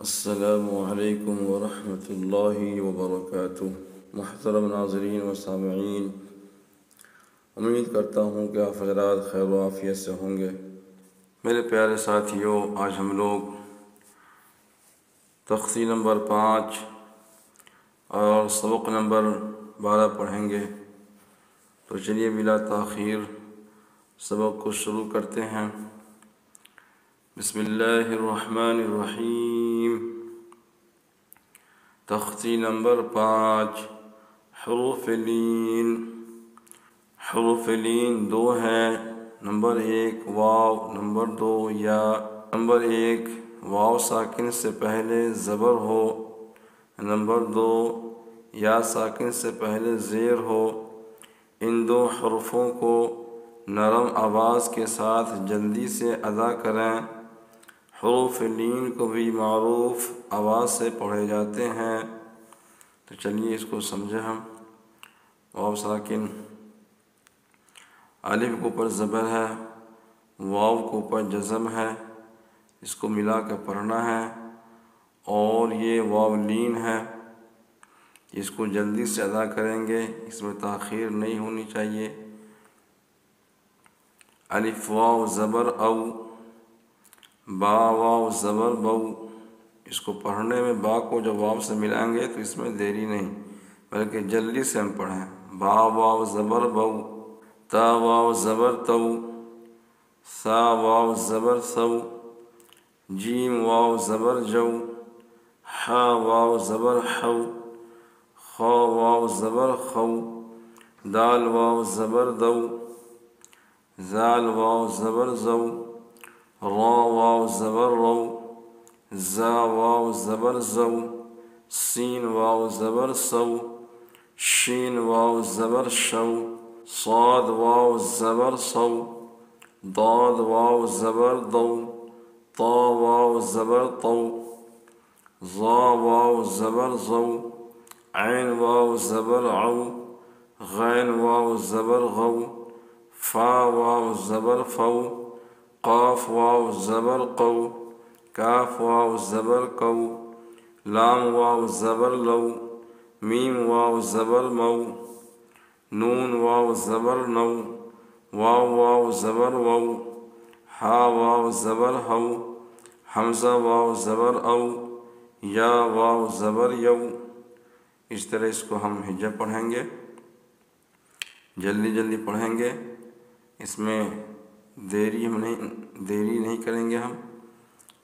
السلام علیکم ورحمۃ اللہ وبرکاتہ۔ محترم ناظرین و سامعین، امید کرتا ہوں کہ آپ حضرات خیر و عافیت سے ہوں گے۔ میرے پیارے ساتھیوں، آج ہم لوگ تختی نمبر 5 اور سبق نمبر 12 پڑھیں گے، تو چلیے بلا تاخیر سبق کو شروع کرتے ہیں۔ بسم اللہ الرحمن الرحیم۔ تختی نمبر 5، حروف لین۔ حروف لین 2 ہیں، نمبر 1 واو، نمبر 2 یا۔ نمبر 1 واو ساکن سے پہلے زبر ہو، نمبر 2 یا ساکن سے پہلے زیر ہو۔ ان 2 حروفوں کو نرم آواز کے ساتھ جلدی سے ادا کریں۔ حروف لین کو بھی معروف آواز سے پڑھے جاتے ہیں، تو چلیے اس کو سمجھیں ہم۔ واو ساکن، الف کے اوپر زبر ہے، واو کے اوپر جزم ہے، اس کو ملا کے پڑھنا ہے۔ اور یہ واو لین ہے، اس کو جلدی سے ادا کریں گے، اس میں تاخیر نہیں ہونی چاہیے۔ الف واو زبر او، با واو زبر بو۔ اس کو پڑھنے میں با کو جب واو سے ملائیں گے تو اس میں دیری نہیں، بلکہ جلدی سے ہم پڑھیں۔ با واو زبر بو، تا واو زبر تو، سا واو زبر سو، جیم واو زبر جو، حا واو زبر حو، خا واو زبر خو، دال واو زبر دو، زال واو زبر زو، را واو زبر رو، زا واو زبر زو، سین واو زبر سو، شین واو زبر شو، صاد واو زبر صو، ضاد واو زبر دو، طا واو زبر طو، ظا واو زبر زو، عین واو زبر عو، غین واو زبر غو، فا واو زبر فو، قاف واو زبر قو، کاف واو زبر کو، لام واو زبر لو، میم واو زبر مو، نون واو زبر نو، واو واو زبر وو، ہا واو زبر ہو، حمزہ واو زبر او، یا واو زبر یو۔ اس طرح اس کو ہم ہجا پڑھیں گے، جلدی جلدی پڑھیں گے، اس میں دیری نہیں کریں گے ہم،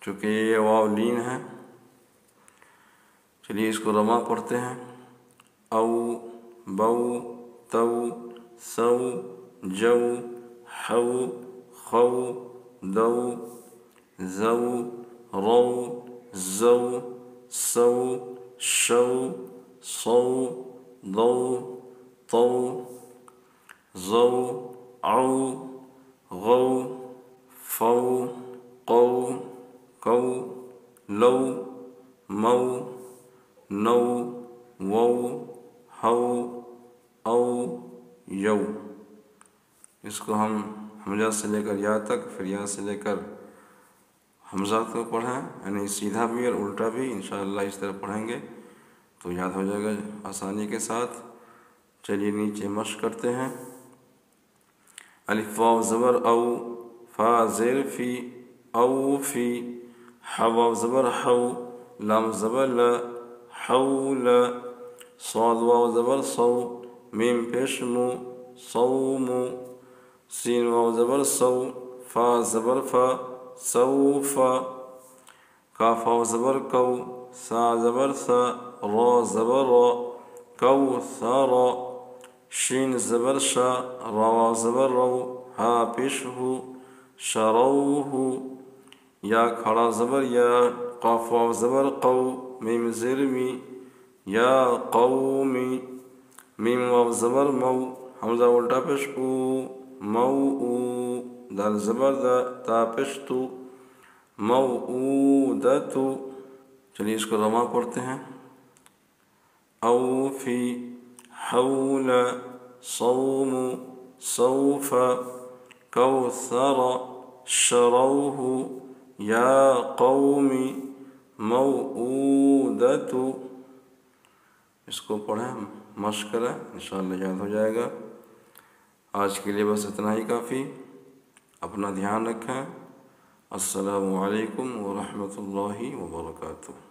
چونکہ یہ واو لین ہے۔ چلیے اس کو رواں پڑھتے ہیں۔ او، بو، تو، سو، جو، حو، خو، دو، زو، رو، زو، سو، شو، صو، ضو، طو، ظو، عو، غو، فو، قو، کو، لو، مو، نو، وو، ہو، او، یو۔ اس کو ہم حمزہ سے لے کر یا تک، پھر یا سے لے کر حمزہ کو پڑھیں، یعنی سیدھا بھی اور الٹا بھی انشاءاللہ اس طرح پڑھیں گے تو یاد ہو جائے گا آسانی کے ساتھ۔ چلیے نیچے مشق کرتے ہیں۔ الف واو زبر او، فا زیر فی، او فی، حا واو زبر حو، لام زبر لا، حول، صاد واو زبر صو، میم پیش مو، صوم، سین واو زبر سو، فا زبر فا، سوف، کاف واو زبر کو، سا زبر سا، را زبر را، کو سارا، شین زبر شا، را واو زبر رو، ہا پیش ہو، شروہ، یا کھڑا زبر یا، قاف واو زبر قو، میم زیر می، یا قومی، میم واو زبر مو، حمزہ الٹا پیش او، مو او، دال زبر دا، تا پیش تو، موعودۃ۔ چلیے اس کو رواں پڑھتے ہیں۔ اوفی، حول، صوم، سوف، کوثر، شروہ، یا قوم، موعودۃ، اس کو پڑھیں، مشق کریں، انشاءاللہ یاد ہو جائے گا۔ آج کے لیے بس اتنا ہی کافی، اپنا دھیان رکھیں۔ السلام علیکم ورحمۃ اللہ وبرکاتہ۔